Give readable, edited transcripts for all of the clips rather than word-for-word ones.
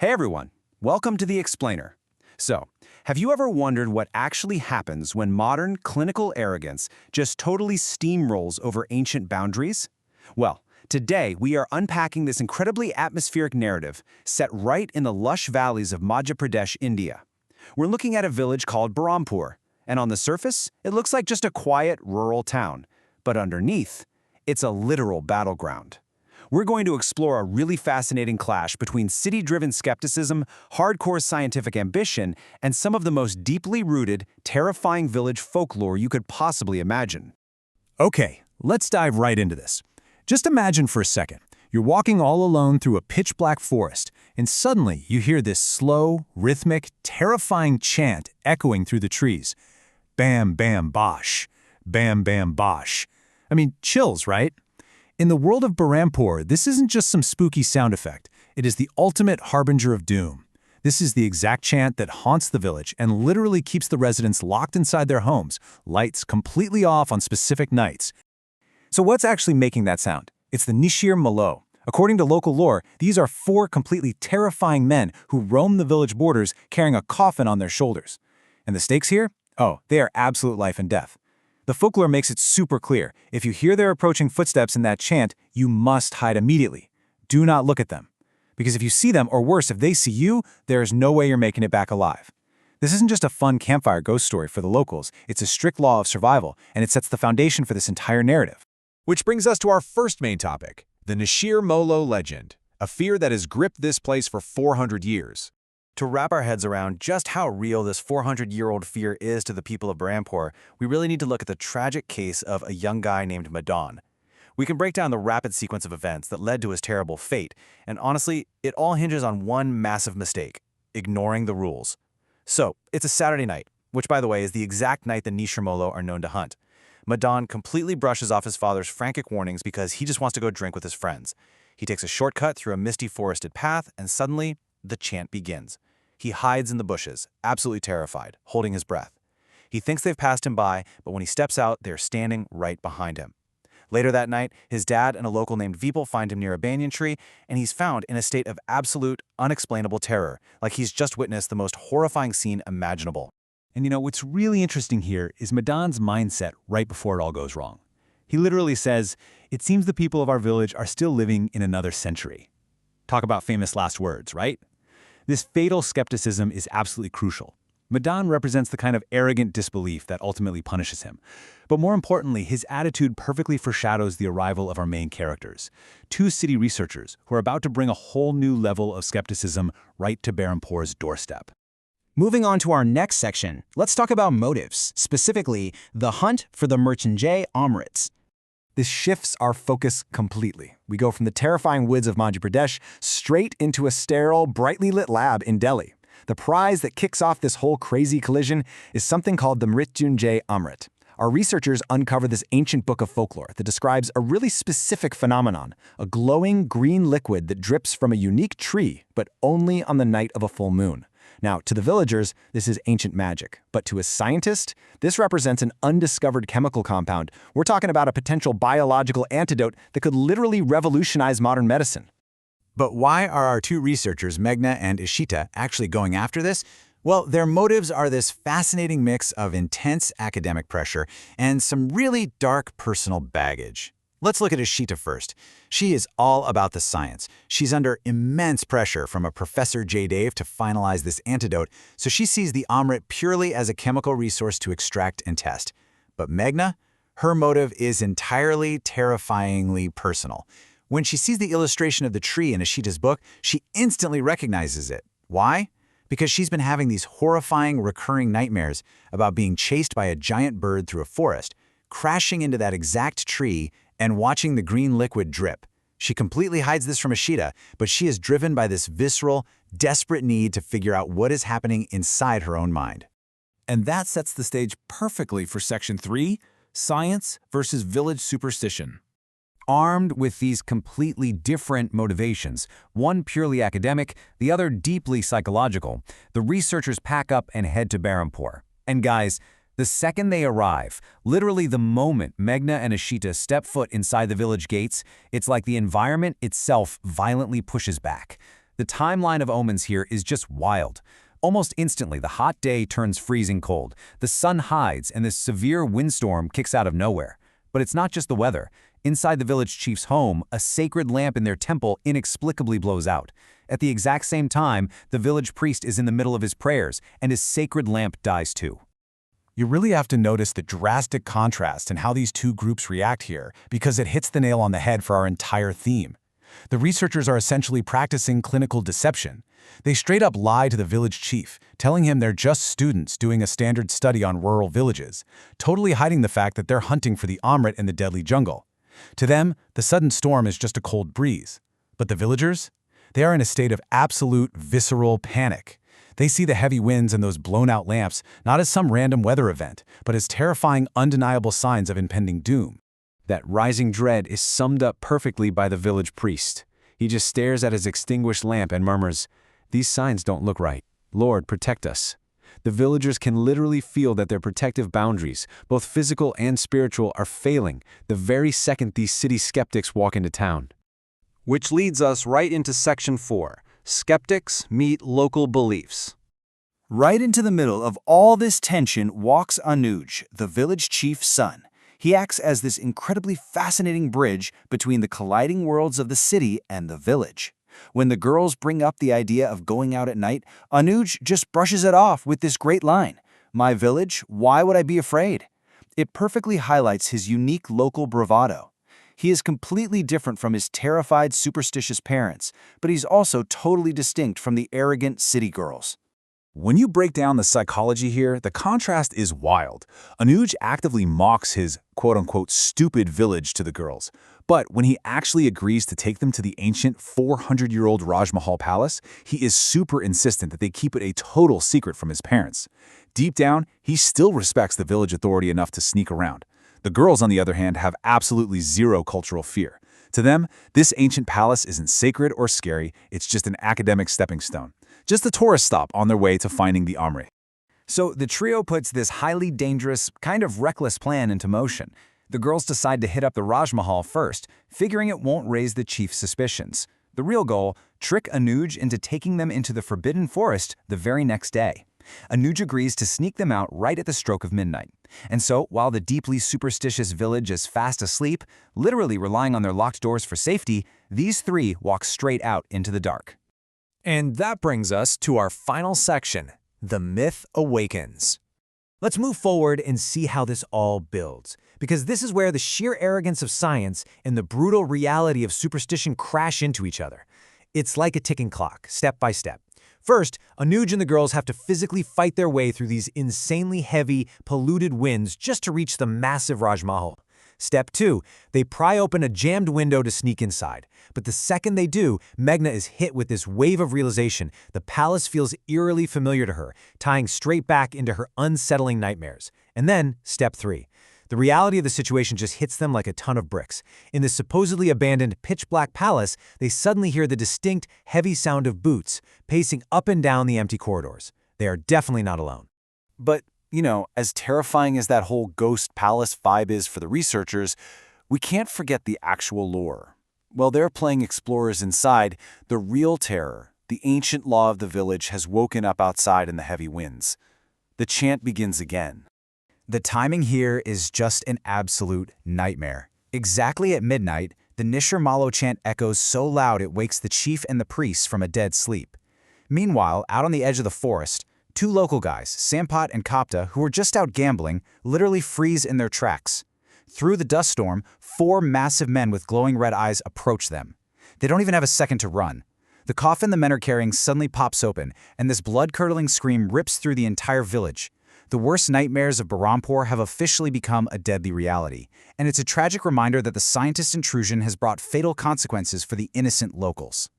Hey everyone, welcome to The Explainer. So, have you ever wondered what actually happens when modern clinical arrogance just totally steamrolls over ancient boundaries? Well, today we are unpacking this incredibly atmospheric narrative set right in the lush valleys of Madhya Pradesh, India. We're looking at a village called Bahrampur, and on the surface, it looks like just a quiet rural town. But underneath, it's a literal battleground. We're going to explore a really fascinating clash between city-driven skepticism, hardcore scientific ambition, and some of the most deeply rooted, terrifying village folklore you could possibly imagine. Okay, let's dive right into this. Just imagine for a second, you're walking all alone through a pitch-black forest, and suddenly you hear this slow, rhythmic, terrifying chant echoing through the trees. Bam, bam, bosh. Bam, bam, bosh. I mean, chills, right? In the world of Bahrampur, this isn't just some spooky sound effect. It is the ultimate harbinger of doom. This is the exact chant that haunts the village and literally keeps the residents locked inside their homes, lights completely off on specific nights. So what's actually making that sound? It's the Nishir Malo. According to local lore, these are four completely terrifying men who roam the village borders carrying a coffin on their shoulders. And the stakes here? Oh, they are absolute life and death. The folklore makes it super clear. If you hear their approaching footsteps in that chant, you must hide immediately. Do not look at them. Because if you see them, or worse, if they see you, there is no way you're making it back alive. This isn't just a fun campfire ghost story for the locals. It's a strict law of survival, and it sets the foundation for this entire narrative. Which brings us to our first main topic, the Nishir Molo legend, a fear that has gripped this place for 400 years. To wrap our heads around just how real this 400-year-old fear is to the people of Bahrampur, we really need to look at the tragic case of a young guy named Madan. We can break down the rapid sequence of events that led to his terrible fate, and honestly, it all hinges on one massive mistake: ignoring the rules. So, it's a Saturday night, which by the way is the exact night the Nishirmolo are known to hunt. Madan completely brushes off his father's frantic warnings because he just wants to go drink with his friends. He takes a shortcut through a misty forested path, and suddenly, the chant begins. He hides in the bushes, absolutely terrified, holding his breath. He thinks they've passed him by, but when he steps out, they're standing right behind him. Later that night, his dad and a local named Vipul find him near a banyan tree, and he's found in a state of absolute, unexplainable terror, like he's just witnessed the most horrifying scene imaginable. And what's really interesting here is Madan's mindset right before it all goes wrong. He literally says, "It seems the people of our village are still living in another century." Talk about famous last words, right? This fatal skepticism is absolutely crucial. Madan represents the kind of arrogant disbelief that ultimately punishes him. But more importantly, his attitude perfectly foreshadows the arrival of our main characters, two city researchers who are about to bring a whole new level of skepticism right to Bahrampur's doorstep. Moving on to our next section, let's talk about motives, specifically the hunt for the Mrtyunjay Amrits. This shifts our focus completely. We go from the terrifying woods of Madhya Pradesh straight into a sterile, brightly lit lab in Delhi. The prize that kicks off this whole crazy collision is something called the Mrtyunjay Amrit. Our researchers uncover this ancient book of folklore that describes a really specific phenomenon, a glowing green liquid that drips from a unique tree, but only on the night of a full moon. Now, to the villagers, this is ancient magic, but to a scientist, this represents an undiscovered chemical compound. We're talking about a potential biological antidote that could literally revolutionize modern medicine. But why are our two researchers, Meghna and Ishita, actually going after this? Well, their motives are this fascinating mix of intense academic pressure and some really dark personal baggage. Let's look at Ishita first. She is all about the science. She's under immense pressure from a Professor J. Dave to finalize this antidote, so she sees the Amrit purely as a chemical resource to extract and test. But Meghna, her motive is entirely terrifyingly personal. When she sees the illustration of the tree in Ishita's book, she instantly recognizes it. Why? Because she's been having these horrifying recurring nightmares about being chased by a giant bird through a forest, crashing into that exact tree, and watching the green liquid drip. She completely hides this from Ishita, but she is driven by this visceral, desperate need to figure out what is happening inside her own mind. And that sets the stage perfectly for Section 3, Science versus Village Superstition. Armed with these completely different motivations, one purely academic, the other deeply psychological, the researchers pack up and head to Bahrampur. And guys, the second they arrive, literally the moment Meghna and Ishita step foot inside the village gates, it's like the environment itself violently pushes back. The timeline of omens here is just wild. Almost instantly, the hot day turns freezing cold, the sun hides, and this severe windstorm kicks out of nowhere. But it's not just the weather. Inside the village chief's home, a sacred lamp in their temple inexplicably blows out. At the exact same time, the village priest is in the middle of his prayers, and his sacred lamp dies too. You really have to notice the drastic contrast in how these two groups react here, because it hits the nail on the head for our entire theme. The researchers are essentially practicing clinical deception. They straight up lie to the village chief, telling him they're just students doing a standard study on rural villages, totally hiding the fact that they're hunting for the Amrit in the deadly jungle. To them, the sudden storm is just a cold breeze. But the villagers? They are in a state of absolute, visceral panic. They see the heavy winds and those blown-out lamps not as some random weather event, but as terrifying, undeniable signs of impending doom. That rising dread is summed up perfectly by the village priest. He just stares at his extinguished lamp and murmurs, "These signs don't look right. Lord, protect us." The villagers can literally feel that their protective boundaries, both physical and spiritual, are failing the very second these city skeptics walk into town. Which leads us right into Section 4, Skeptics Meet Local Beliefs. Right into the middle of all this tension walks Anuj, the village chief's son. He acts as this incredibly fascinating bridge between the colliding worlds of the city and the village. When the girls bring up the idea of going out at night, Anuj just brushes it off with this great line, "My village, why would I be afraid?" It perfectly highlights his unique local bravado. He is completely different from his terrified, superstitious parents, but he's also totally distinct from the arrogant city girls. When you break down the psychology here, the contrast is wild. Anuj actively mocks his quote-unquote stupid village to the girls. But when he actually agrees to take them to the ancient 400-year-old Raj Mahal palace, he is super insistent that they keep it a total secret from his parents. Deep down, he still respects the village authority enough to sneak around. The girls, on the other hand, have absolutely zero cultural fear. To them, this ancient palace isn't sacred or scary, it's just an academic stepping stone. Just a tourist stop on their way to finding the Amrit. So the trio puts this highly dangerous, kind of reckless plan into motion. The girls decide to hit up the Raj Mahal first, figuring it won't raise the chief's suspicions. The real goal, trick Anuj into taking them into the Forbidden Forest the very next day. Anuj agrees to sneak them out right at the stroke of midnight. And so, while the deeply superstitious village is fast asleep, literally relying on their locked doors for safety, these three walk straight out into the dark. And that brings us to our final section, The Myth Awakens. Let's move forward and see how this all builds, because this is where the sheer arrogance of science and the brutal reality of superstition crash into each other. It's like a ticking clock, step by step. First, Anuj and the girls have to physically fight their way through these insanely heavy, polluted winds just to reach the massive Raj Mahal. Step 2, they pry open a jammed window to sneak inside. But the second they do, Meghna is hit with this wave of realization. The palace feels eerily familiar to her, tying straight back into her unsettling nightmares. And then, Step 3. The reality of the situation just hits them like a ton of bricks. In this supposedly abandoned, pitch-black palace, they suddenly hear the distinct, heavy sound of boots pacing up and down the empty corridors. They are definitely not alone. But, as terrifying as that whole ghost palace vibe is for the researchers, we can't forget the actual lore. While they're playing explorers inside, the real terror, the ancient law of the village, has woken up outside in the heavy winds. The chant begins again. The timing here is just an absolute nightmare. Exactly at midnight, the Nishir Malo chant echoes so loud it wakes the chief and the priests from a dead sleep. Meanwhile, out on the edge of the forest, two local guys, Sampat and Kapta, who were just out gambling, literally freeze in their tracks. Through the dust storm, 4 massive men with glowing red eyes approach them. They don't even have a second to run. The coffin the men are carrying suddenly pops open, and this blood-curdling scream rips through the entire village. The worst nightmares of Bahrampur have officially become a deadly reality, and it's a tragic reminder that the scientist intrusion has brought fatal consequences for the innocent locals.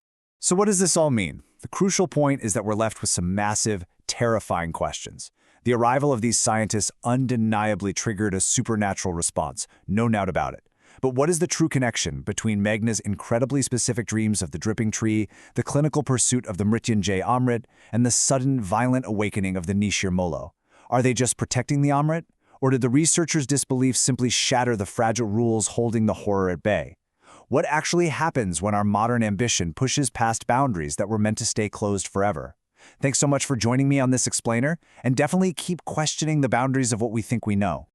So what does this all mean? The crucial point is that we're left with some massive, terrifying questions. The arrival of these scientists undeniably triggered a supernatural response, no doubt about it. But what is the true connection between Meghna's incredibly specific dreams of the dripping tree, the clinical pursuit of the Mrityunjay Amrit, and the sudden, violent awakening of the Nishir Molo? Are they just protecting the Amrit? Or did the researchers' disbelief simply shatter the fragile rules holding the horror at bay? What actually happens when our modern ambition pushes past boundaries that were meant to stay closed forever? Thanks so much for joining me on this explainer, and definitely keep questioning the boundaries of what we think we know.